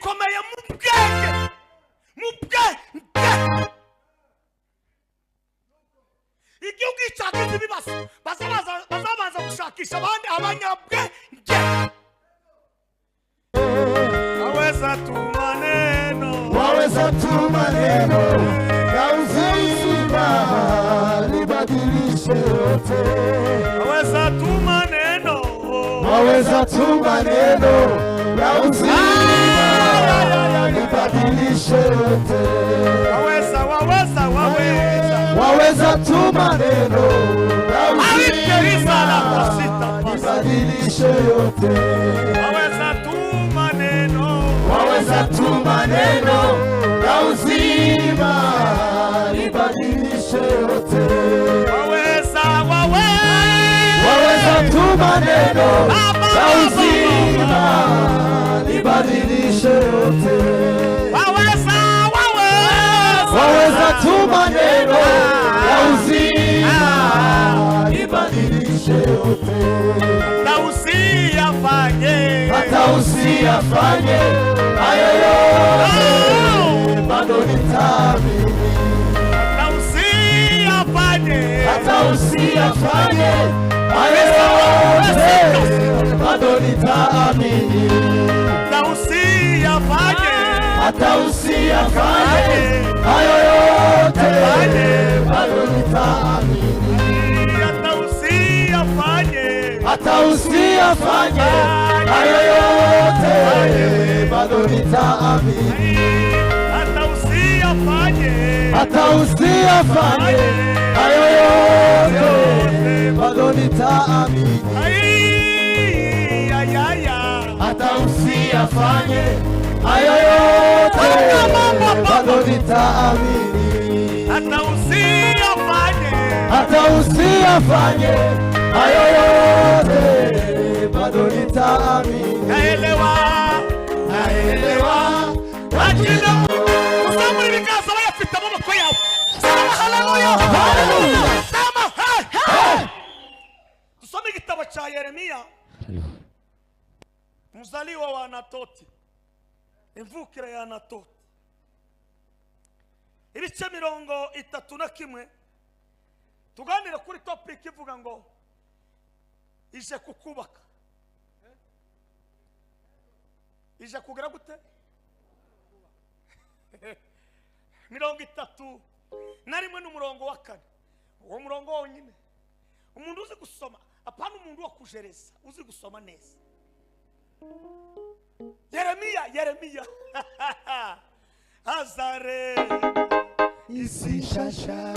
barakomeye mu bwenge, mu bwenge. Igihugu cyagize ibibazo, bazabanza gushakisha abandi abanyabwenge. Waweza tuma neno, waweza tuma neno na uzima libadilishe yote. waweza tuma neno, waweza tuma neno na uzima libadilishe yote. waweza waweza tuma neno na uzima libadilishe yote. waweza tuma neno, waweza tuma neno na uzima libadilishe yote. waweza tuma neno na uzima libadilishe yote. waweza tuma neno na uzima libadilishe yote. Hata usiyafanye hayo yote, bado nitaamini. Hata usiyafanye hayo yote, bado nitaamini. Hata usiyafanye hayo yote, bado nitaamini. Hata usiyafanye hayo yote, bado nitaamini. Hata usiyafanye hayo yote, bado nitaamini. Hata usiyafanye hayo yote, bado nitaamini. Hata usiyafanye hayo yote, bado nitaamini. Naelewa. Akina usamuri bikaza bayafite amaboko yawe. Sema haleluya. Sema hey. Tusome igitabo cha Yeremia. Mzaliwa wa Anatoti. Imvukira ya Anatoti. Ibice 31 tuganira kuri topic ivuga ngo ije kukubaka. Ije kugira gute? 31 narimwe n'umurongo wa 4. Uwo murongo wonyine. Umuntu uzi gusoma, apana umuntu wo kujereza, uzi gusoma neza. Yeremia. Azare isi shasha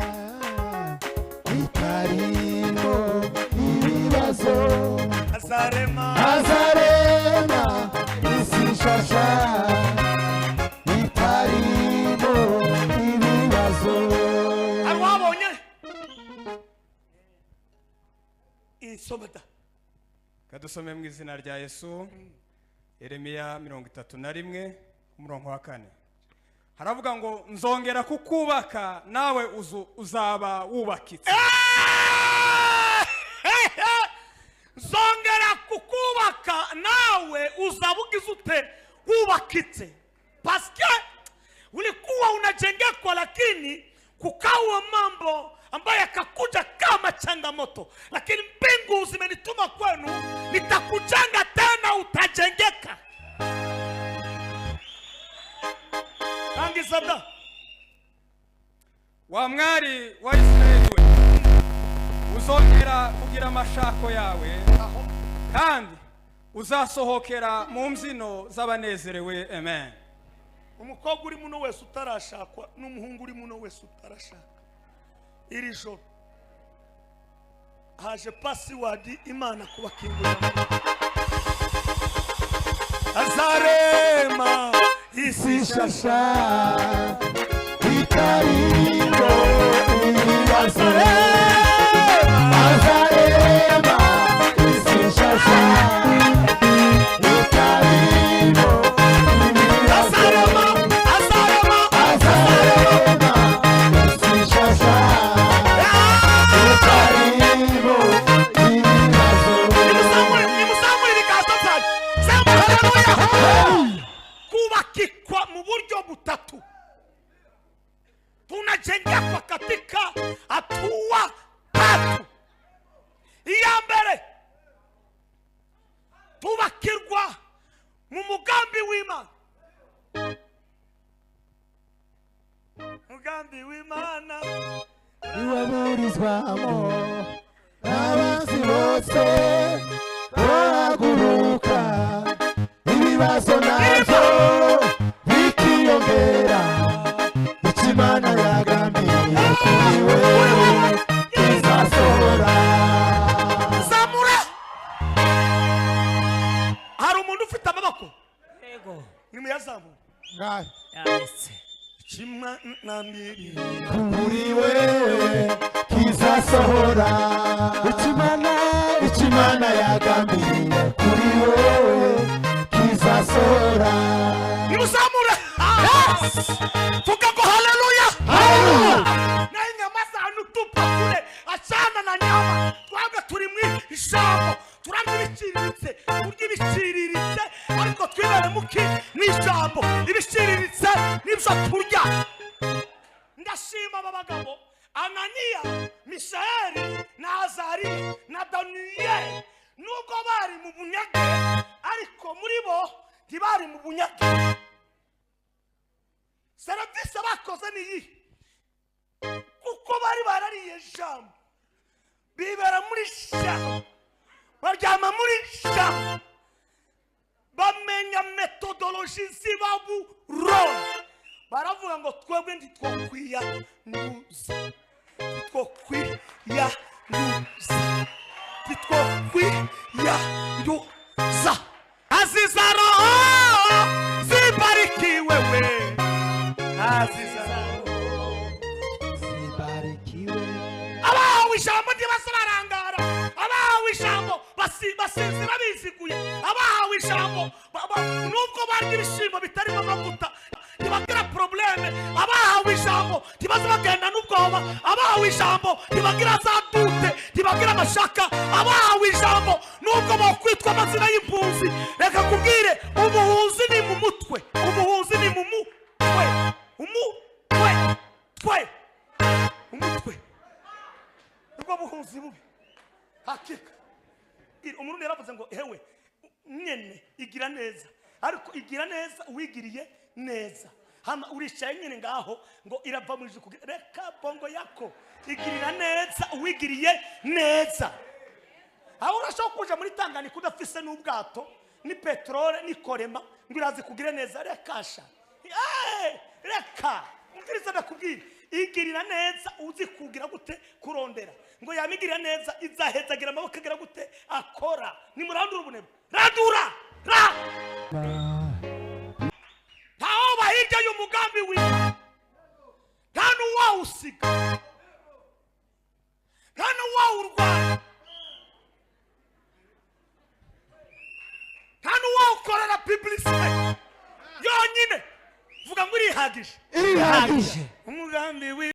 itarimo ibibazo. Azarema isi shasha itarimo ibibazo. Arwabonye isomata kadusome mu izina rya Yesu. Yeremia 31 umurongo wa 4 haravuga ngo nzongera kukubaka nawe uzaba wubakitse. Nzongera kukubaka nawe uzabugize ute wubakitse. Paske ulikuwa unajengekwa lakini kukawa mambo ambayo yakakuja kama changamoto, lakini mbingu zimenituma kwenu, nitakujenga tena utajengeka. Angizada wa mwari wa Israeli we, uzongera kugira amashako yawe kandi uzasohokera mu mbyino z'abanezerewe. Amen. Umukobwa uri muno wese utarashakwa n'umuhungu uri muno wese utarashaka, iri joro haje password Imana kubakingurira. Azarema isi shasha itarimo ibibazo. Azarema isi shasha itarimo ibibazo. Azarema isi shasha itarimo ibibazo. Nimusamuri bikaza cyane. Sema haleluya. Kubaki mu buryo butatu. Tunajengwa katika hatua tatu. Iya mbere tubakirwa mu mugambi w'Imana. Mugambi w'Imana iwaburizwamo abanzi bose bahaguruka ibibazo nabyo bikiyongera ikimana yagambiriye kuri wewe kizasohora. Zamura. Hari umuntu ufite amaboko? Yego. Nimuyazamu. ngaho Yanditse. Ikimana mbiri kuri wewe kizasohora ikimana yagambiriye kuri wewe kizasohora. Nimuzamure. Vuga ngo haleluya. Na inyama zanyu tupakure achana na nyama. Twabwe turi mu ijambo. Turamye ibiciriritse. Kurya ibiciriritse ariko twibere muki n'ijambo. Ibiciriritse nibyo turya. Ndashima aba bagabo Ananiya, Mishaeli na Azariya na Daniyeli nubwo bari mu bunyage ariko muri bo ntibari mu bunyage. Serivisi bakoze niyi kuko bari barariye ijambo, bibera muri ijambo, baryama muri ijambo, bamenya metodoloji z'Abaroma. Baravuga ngo twebwe ntitwokwiyanduza, ntitwokwiyanduza. Aziza roho zibarikiwe we, aziza roho zibarikiwe abahawe ijambo ntibazabarangara, abahawe ijambo basinzira biziguye, abahawe ijambo nubwo barya ibishimbo bitarimo amavuta ntibagira probleme, abahawe ijambo ntibaza bagenda n'ubwoba, abahawe ijambo ntibagira za dute, ntibagira amashaka, abahawe ijambo nubwo bokwitwa amazina y'impunzi. Reka kubwire umuhuzi ni mu mutwe, umuhuzi ni mu mutwe, umutwe nibwo buhuzi bubi. Hakika umuntu yaravuze ngo hewe nyene igira neza, ariko igira neza uwigiriye neza. Hama urishaye nyene ngaho ngo irava mu ijuru. Reka bongo yako igirira neza uwigiriye neza. Aho urashobora kuja muri Tanganyika udafise n'ubwato ni petrole ni korema ngo irazi kugire neza. Rekasha reka umviriza ndakubwira, igirira neza uzi kugira gute kurondera ngo yamigirira neza izahezagira amaboko agira gute akora. Ni murandura ubunebwe, radura ra ntaho bahirya y'umugambi w'Imana, nta n'uwawusiga, nta n'uwawurwanya, nta n'uwawukorera publicité yonyine. Vuga ngo irihagije irihagije umugambi